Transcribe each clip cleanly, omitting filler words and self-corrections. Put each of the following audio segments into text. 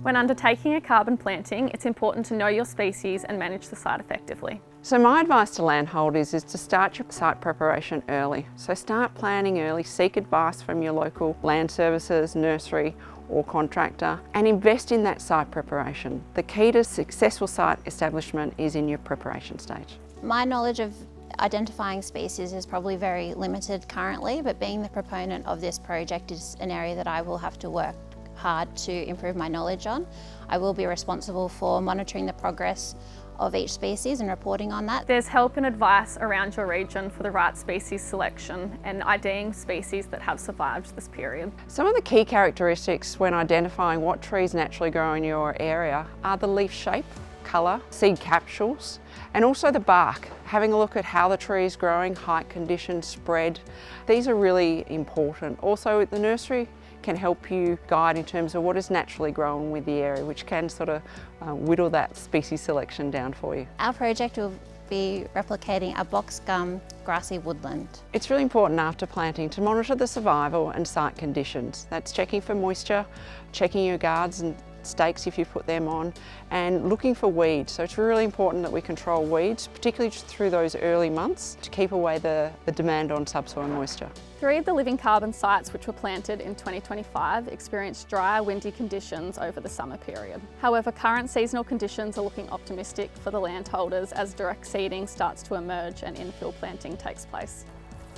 When undertaking a carbon planting, it's important to know your species and manage the site effectively. So my advice to landholders is to start your site preparation early. So start planning early, seek advice from your local land services, nursery or contractor, and invest in that site preparation. The key to successful site establishment is in your preparation stage. My knowledge of identifying species is probably very limited currently, but being the proponent of this project is an area that I will have to work hard to improve my knowledge on. I will be responsible for monitoring the progress of each species and reporting on that. There's help and advice around your region for the right species selection and IDing species that have survived this period. Some of the key characteristics when identifying what trees naturally grow in your area are the leaf shape, colour, seed capsules, and also the bark. Having a look at how the tree is growing, height conditions, spread. These are really important. Also, the nursery can help you guide in terms of what is naturally growing with the area, which can sort of whittle that species selection down for you. Our project will be replicating a box gum grassy woodland. It's really important after planting to monitor the survival and site conditions. That's checking for moisture, checking your guards and stakes if you put them on, and looking for weeds. So it's really important that we control weeds, particularly through those early months, to keep away the demand on subsoil moisture. 3 of the living carbon sites which were planted in 2025 experienced dry, windy conditions over the summer period. However, current seasonal conditions are looking optimistic for the landholders as direct seeding starts to emerge and infill planting takes place.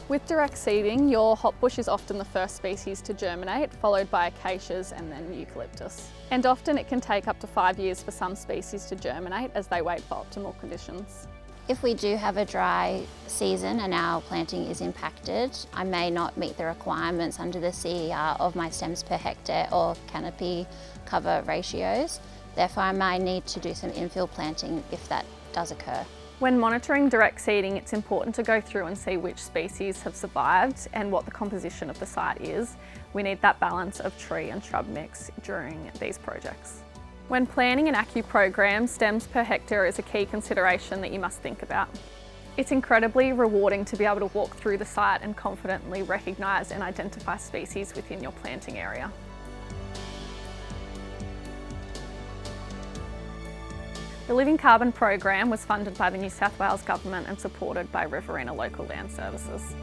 With direct seeding, your hotbush is often the first species to germinate, followed by acacias and then eucalyptus. And often it can take up to 5 years for some species to germinate as they wait for optimal conditions. If we do have a dry season and our planting is impacted, I may not meet the requirements under the CER of my stems per hectare or canopy cover ratios. Therefore, I might need to do some infill planting if that does occur. When monitoring direct seeding, it's important to go through and see which species have survived and what the composition of the site is. We need that balance of tree and shrub mix during these projects. When planning an ACCU program, stems per hectare is a key consideration that you must think about. It's incredibly rewarding to be able to walk through the site and confidently recognise and identify species within your planting area. The Living Carbon program was funded by the New South Wales Government and supported by Riverina Local Land Services.